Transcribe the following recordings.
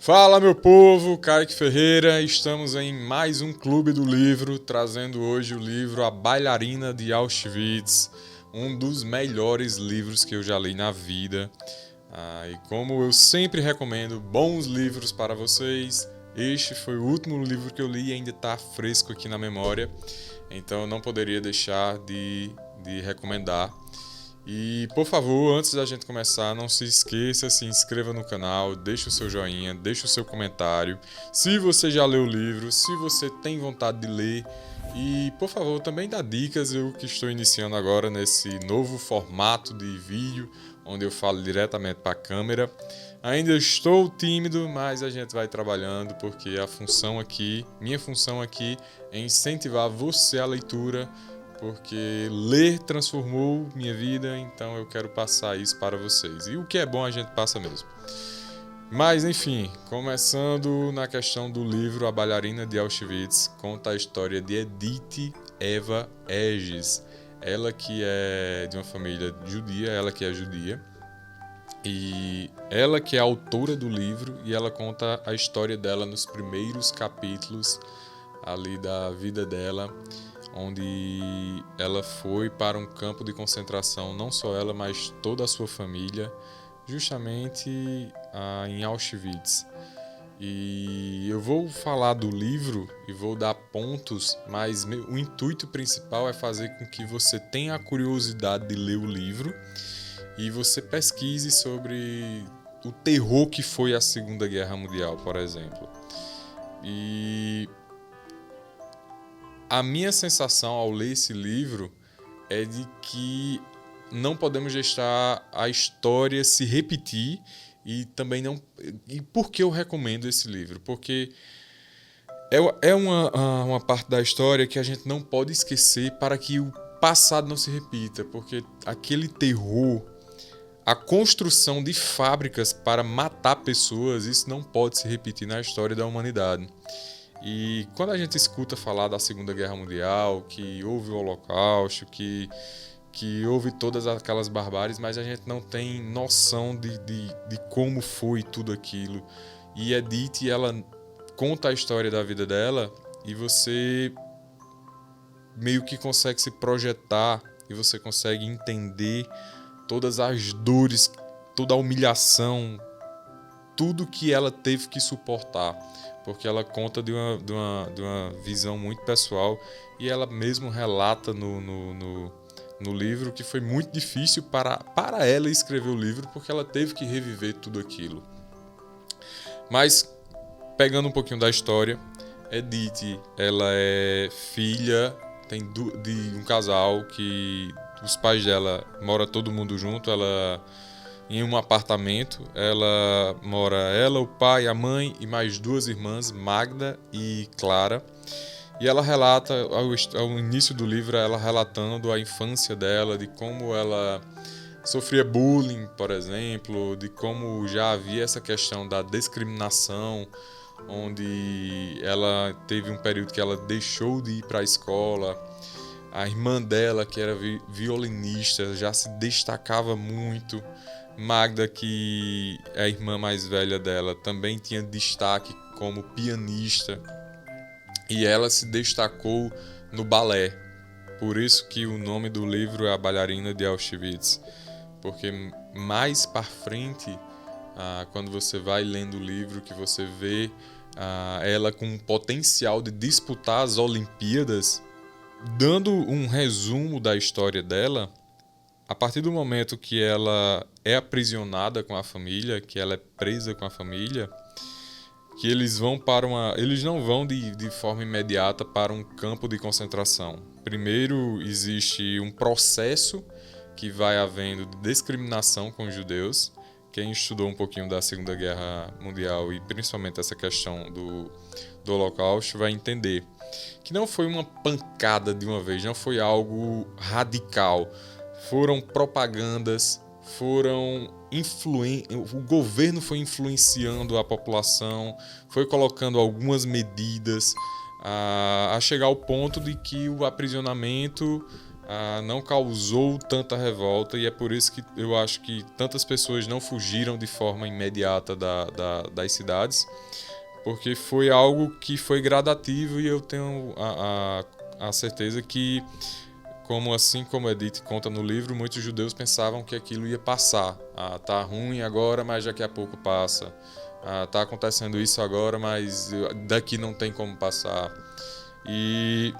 Fala, meu povo, Kaique Ferreira, estamos em mais um Clube do Livro, trazendo hoje o livro A Bailarina de Auschwitz, um dos melhores livros que eu já li na vida. E como eu sempre recomendo bons livros para vocês, este foi o último livro que eu li e ainda está fresco aqui na memória, então eu não poderia deixar de recomendar. E, por favor, antes da gente começar, não se esqueça, se inscreva no canal, deixe o seu joinha, deixe o seu comentário. Se você já leu o livro, se você tem vontade de ler. E, por favor, também dá dicas, eu que estou iniciando agora nesse novo formato de vídeo, onde eu falo diretamente para a câmera. Ainda estou tímido, mas a gente vai trabalhando, porque minha função aqui é incentivar você à leitura, porque ler transformou minha vida, então eu quero passar isso para vocês. E o que é bom a gente passa mesmo. Mas enfim, começando na questão do livro A Bailarina de Auschwitz, conta a história de Edith Eva Eges. Ela que é de uma família judia, ela que é judia. E ela que é a autora do livro, e ela conta a história dela nos primeiros capítulos ali da vida dela, onde ela foi para um campo de concentração, não só ela, mas toda a sua família, justamente em Auschwitz. E eu vou falar do livro e vou dar pontos, mas o intuito principal é fazer com que você tenha a curiosidade de ler o livro e você pesquise sobre o terror que foi a Segunda Guerra Mundial, por exemplo. E a minha sensação ao ler esse livro é de que não podemos deixar a história se repetir e também não. E por que eu recomendo esse livro? Porque é uma parte da história que a gente não pode esquecer para que o passado não se repita, porque aquele terror, a construção de fábricas para matar pessoas, isso não pode se repetir na história da humanidade. E quando a gente escuta falar da Segunda Guerra Mundial, que houve o Holocausto, que houve todas aquelas barbáries, mas a gente não tem noção de como foi tudo aquilo. E Edith, ela conta a história da vida dela e você meio que consegue se projetar e você consegue entender todas as dores, toda a humilhação, tudo que ela teve que suportar, porque ela conta de uma visão muito pessoal e ela mesmo relata no livro que foi muito difícil para ela escrever o livro, porque ela teve que reviver tudo aquilo. Mas, pegando um pouquinho da história, Edith, ela é filha de um casal que os pais dela moram todo mundo junto, ela em um apartamento, ela, o pai, a mãe e mais duas irmãs, Magda e Clara. E ela relata, ao início do livro, ela relatando a infância dela, de como ela sofria bullying, por exemplo, de como já havia essa questão da discriminação, onde ela teve um período que ela deixou de ir para a escola. A irmã dela, que era violinista, já se destacava muito. Magda, que é a irmã mais velha dela, também tinha destaque como pianista. E ela se destacou no balé. Por isso que o nome do livro é A Bailarina de Auschwitz. Porque mais para frente, quando você vai lendo o livro, que você vê ela com o potencial de disputar as Olimpíadas, dando um resumo da história dela, a partir do momento que ela é aprisionada com a família, que ela é presa com a família, que eles não vão de forma imediata para um campo de concentração. Primeiro existe um processo que vai havendo de discriminação com os judeus. Quem estudou um pouquinho da Segunda Guerra Mundial e principalmente essa questão do Holocausto vai entender que não foi uma pancada de uma vez, não foi algo radical. Foram propagandas, o governo foi influenciando a população, foi colocando algumas medidas a chegar ao ponto de que o aprisionamento não causou tanta revolta, e é por isso que eu acho que tantas pessoas não fugiram de forma imediata das cidades, porque foi algo que foi gradativo, e eu tenho a certeza que, assim como Edith conta no livro, muitos judeus pensavam que aquilo ia passar. Tá ruim agora, mas daqui a pouco passa. Tá acontecendo isso agora, mas daqui não tem como passar. E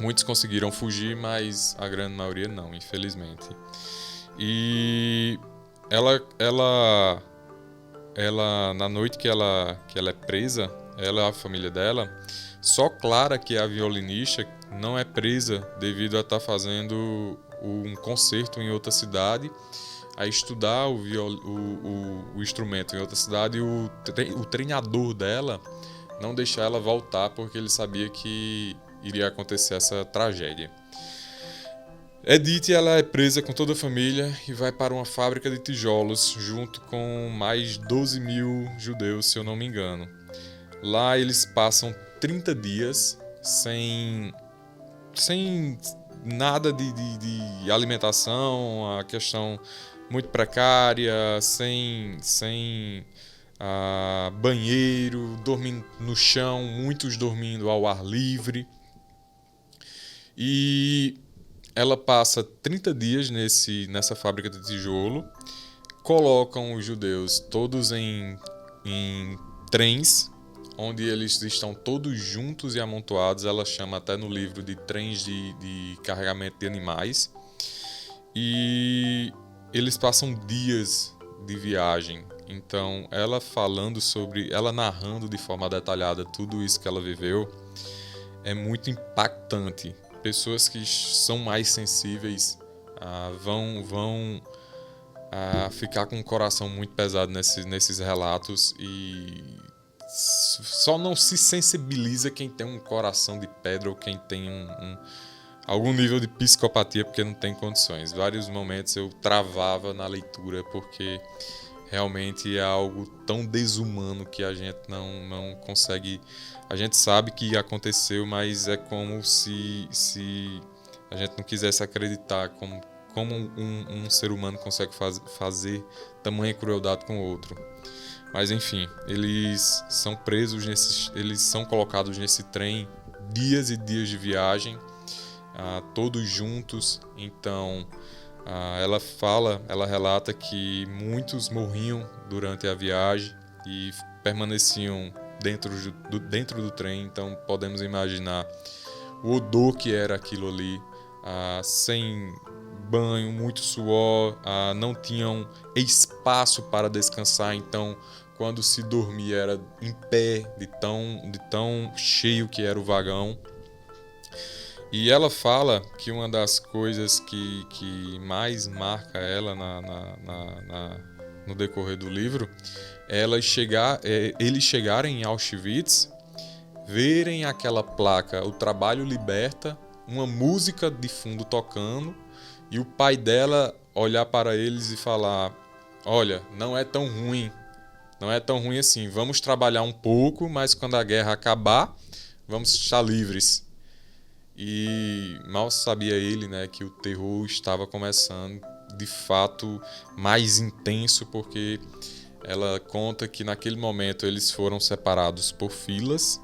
muitos conseguiram fugir, mas a grande maioria não, infelizmente. E ela na noite que ela é presa, ela e a família dela, só Clara, que é a violinista, não é presa devido a estar fazendo um concerto em outra cidade, a estudar o instrumento em outra cidade, e o treinador dela não deixar ela voltar porque ele sabia que iria acontecer essa tragédia. Edith, ela é presa com toda a família e vai para uma fábrica de tijolos junto com mais 12 mil judeus, se eu não me engano. Lá eles passam 30 dias sem nada de alimentação, a questão muito precária, sem banheiro, dormindo no chão, muitos dormindo ao ar livre. E ela passa 30 dias nessa fábrica de tijolo, colocam os judeus todos em trens, onde eles estão todos juntos e amontoados. Ela chama até no livro de trens de carregamento de animais. E eles passam dias de viagem. Então, ela narrando de forma detalhada tudo isso que ela viveu, é muito impactante. Pessoas que são mais sensíveis vão ficar com o coração muito pesado nesses relatos, e só não se sensibiliza quem tem um coração de pedra ou quem tem algum nível de psicopatia, porque não tem condições. Vários momentos eu travava na leitura, porque realmente é algo tão desumano que a gente não consegue. A gente sabe que aconteceu, mas é como se a gente não quisesse acreditar como um ser humano consegue fazer tamanha crueldade com o outro. Mas enfim, eles são presos eles são colocados nesse trem, dias e dias de viagem, todos juntos. Então ela relata que muitos morriam durante a viagem e permaneciam dentro do trem. Então podemos imaginar o odor que era aquilo ali, sem banho, muito suor, não tinham espaço para descansar. Então quando se dormia era em pé, de tão cheio que era o vagão. E ela fala que uma das coisas que mais marca ela no decorrer do livro é eles chegarem em Auschwitz, verem aquela placa, o trabalho liberta, uma música de fundo tocando, e o pai dela olhar para eles e falar: olha, não é tão ruim assim, vamos trabalhar um pouco, mas quando a guerra acabar, vamos estar livres. E mal sabia ele, né, que o terror estava começando, de fato, mais intenso, porque ela conta que naquele momento eles foram separados por filas,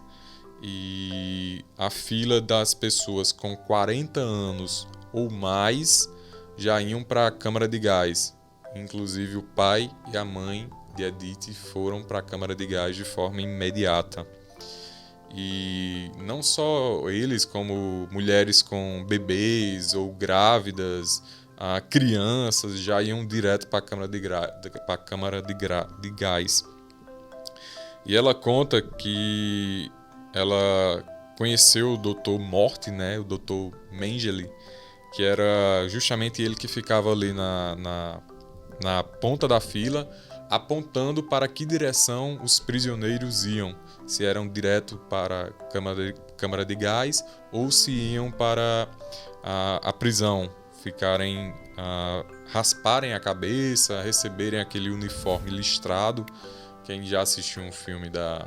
e a fila das pessoas com 40 anos ou mais já iam para a câmara de gás. Inclusive o pai e a mãe de Edith foram para a câmara de gás de forma imediata. E não só eles, como mulheres com bebês ou grávidas, crianças já iam direto para a câmara de gás. E ela conta que ela conheceu o Dr. Morty, né, o Dr. Mengele, que era justamente ele que ficava ali na ponta da fila, apontando para que direção os prisioneiros iam, se eram direto para a câmara de gás ou se iam para a prisão, rasparem a cabeça, receberem aquele uniforme listrado. Quem já assistiu um filme da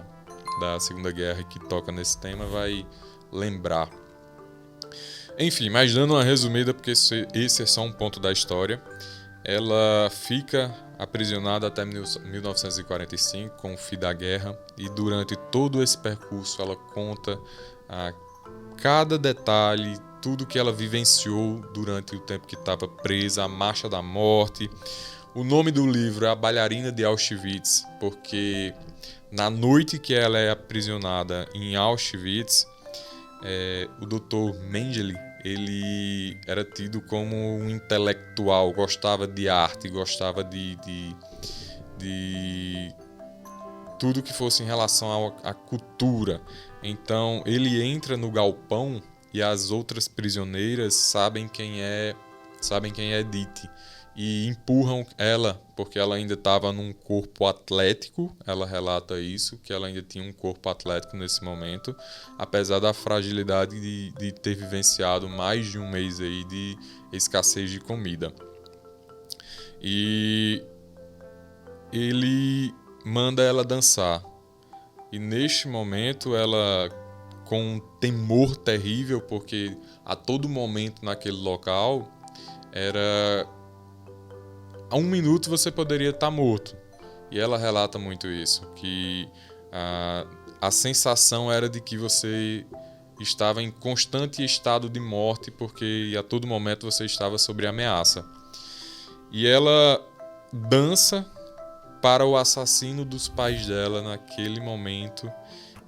Segunda Guerra que toca nesse tema vai lembrar. Enfim, mas dando uma resumida, porque esse é só um ponto da história. Ela fica aprisionada até 1945, com o fim da guerra, e durante todo esse percurso ela conta a cada detalhe, tudo que ela vivenciou durante o tempo que estava presa, a Marcha da Morte. O nome do livro é A Bailarina de Auschwitz, porque na noite que ela é aprisionada em Auschwitz, o Dr. Mengele, ele era tido como um intelectual, gostava de arte, gostava de tudo que fosse em relação à cultura. Então ele entra no galpão e as outras prisioneiras sabem quem é Edith e empurram ela, porque ela ainda estava num corpo atlético. Ela relata isso, que ela ainda tinha um corpo atlético nesse momento, apesar da fragilidade de ter vivenciado mais de um mês aí de escassez de comida. E ele manda ela dançar. E neste momento ela, com um temor terrível, porque a todo momento naquele local era... a um minuto você poderia estar morto. E ela relata muito isso, que a sensação era de que você estava em constante estado de morte, porque a todo momento você estava sob ameaça. E ela dança para o assassino dos pais dela naquele momento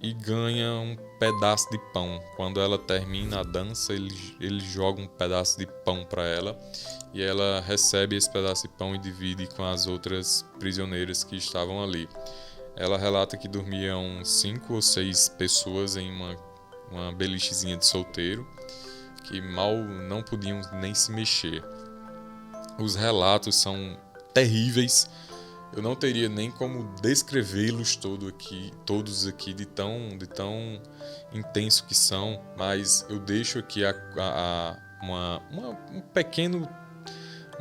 e ganha um pedaço de pão. Quando ela termina a dança, ele joga um pedaço de pão para ela e ela recebe esse pedaço de pão e divide com as outras prisioneiras que estavam ali. Ela relata que dormiam 5 ou 6 pessoas em uma belichezinha de solteiro, que mal não podiam nem se mexer. Os relatos são terríveis. Eu não teria nem como descrevê-los todos aqui de tão intenso que são, mas eu deixo aqui um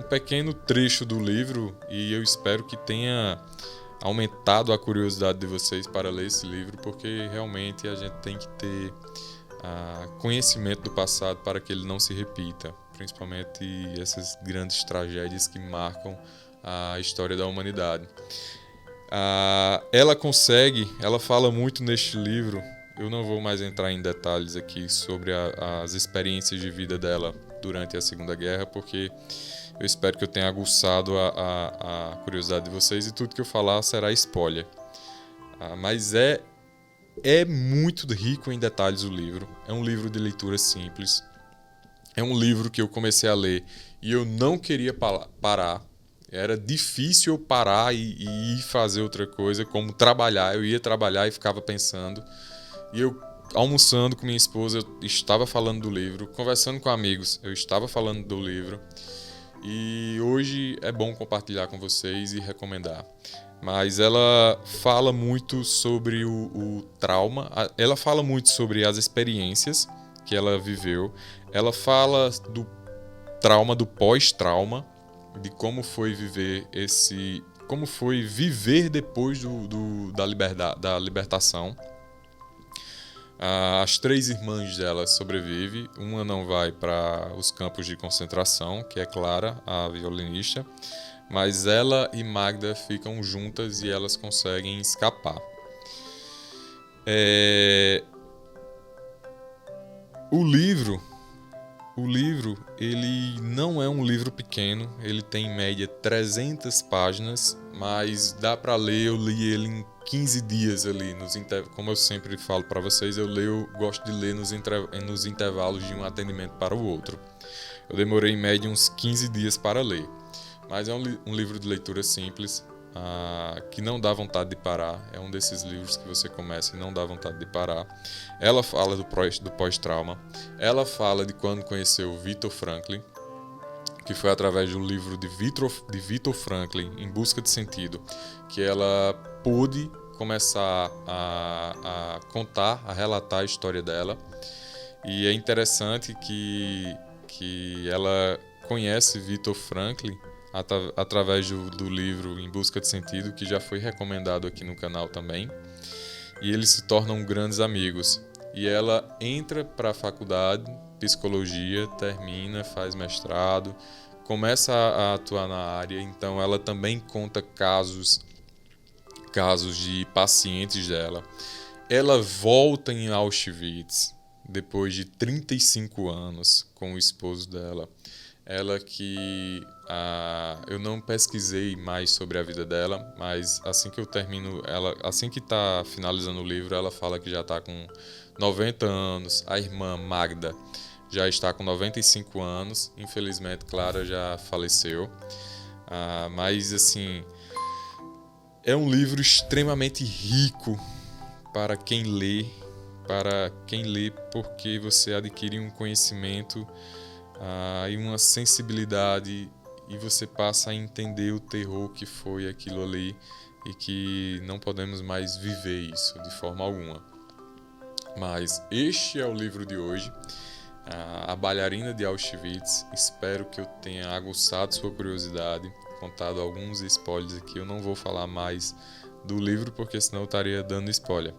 pequeno trecho do livro e eu espero que tenha aumentado a curiosidade de vocês para ler esse livro, porque realmente a gente tem que ter conhecimento do passado para que ele não se repita, principalmente essas grandes tragédias que marcam a história da humanidade. Ela fala muito neste livro. Eu não vou mais entrar em detalhes aqui sobre as experiências de vida dela durante a Segunda Guerra, porque eu espero que eu tenha aguçado a curiosidade de vocês e tudo que eu falar será spoiler. Mas é muito rico em detalhes o livro. É um livro de leitura simples. É um livro que eu comecei a ler e eu não queria parar. Era difícil eu parar e ir fazer outra coisa, como trabalhar. Eu ia trabalhar e ficava pensando. E eu, almoçando com minha esposa, eu estava falando do livro. Conversando com amigos, eu estava falando do livro. E hoje é bom compartilhar com vocês e recomendar. Mas ela fala muito sobre o trauma. Ela fala muito sobre as experiências que ela viveu. Ela fala do trauma, do pós-trauma, de como foi viver depois da libertação. As 3 irmãs dela sobrevivem. Uma não vai para os campos de concentração, que é Clara, a violinista, mas ela e Magda ficam juntas e elas conseguem escapar. O livro, ele não é um livro pequeno, ele tem em média 300 páginas, mas dá para ler. Eu li ele em 15 dias ali, como eu sempre falo para vocês, eu gosto de ler nos intervalos de um atendimento para o outro. Eu demorei em média uns 15 dias para ler, mas é um livro de leitura simples, que não dá vontade de parar. É um desses livros que você começa e não dá vontade de parar. Ela fala do pós-trauma. Ela fala de quando conheceu Viktor Frankl, que foi através do livro de Viktor Frankl, Em Busca de Sentido, que ela pôde começar a contar, a relatar a história dela. E é interessante que ela conhece Viktor Frankl através do livro Em Busca de Sentido, que já foi recomendado aqui no canal também, e eles se tornam grandes amigos. E ela entra para a faculdade psicologia, termina, faz mestrado, começa a atuar na área, então ela também conta casos de pacientes dela. Ela volta em Auschwitz depois de 35 anos com o esposo dela. Ela que eu não pesquisei mais sobre a vida dela, mas assim que eu termino, assim que está finalizando o livro, ela fala que já está com 90 anos. A irmã Magda já está com 95 anos. Infelizmente, Clara já faleceu. Mas assim, é um livro extremamente rico para quem lê, porque você adquire um conhecimento e uma sensibilidade, e você passa a entender o terror que foi aquilo ali e que não podemos mais viver isso de forma alguma. Mas este é o livro de hoje, A Bailarina de Auschwitz. Espero que eu tenha aguçado sua curiosidade, contado alguns spoilers aqui. Eu não vou falar mais do livro porque senão eu estaria dando spoiler.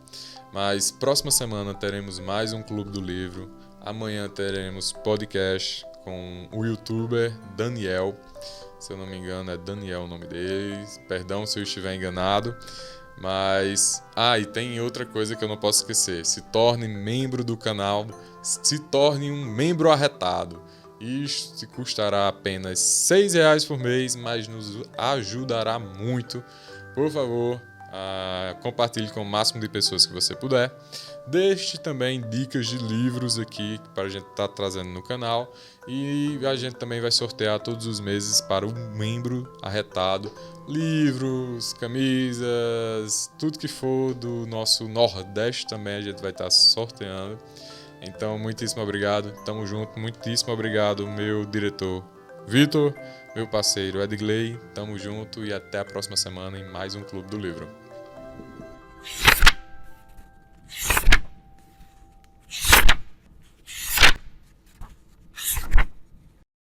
Mas próxima semana teremos mais um Clube do Livro. Amanhã teremos podcast com o youtuber Daniel. Se eu não me engano é Daniel o nome dele. Perdão se eu estiver enganado. Mas, e tem outra coisa que eu não posso esquecer. Se torne membro do canal, se torne um membro arretado. Isto custará apenas R$6 por mês, mas nos ajudará muito. Por favor, compartilhe com o máximo de pessoas que você puder. Deixe também dicas de livros aqui para a gente estar trazendo no canal. E a gente também vai sortear todos os meses para o membro arretado livros, camisas, tudo que for do nosso Nordeste também a gente vai estar sorteando. Então, muitíssimo obrigado, tamo junto, muitíssimo obrigado, meu diretor Vitor, meu parceiro Edgley, tamo junto e até a próxima semana em mais um Clube do Livro.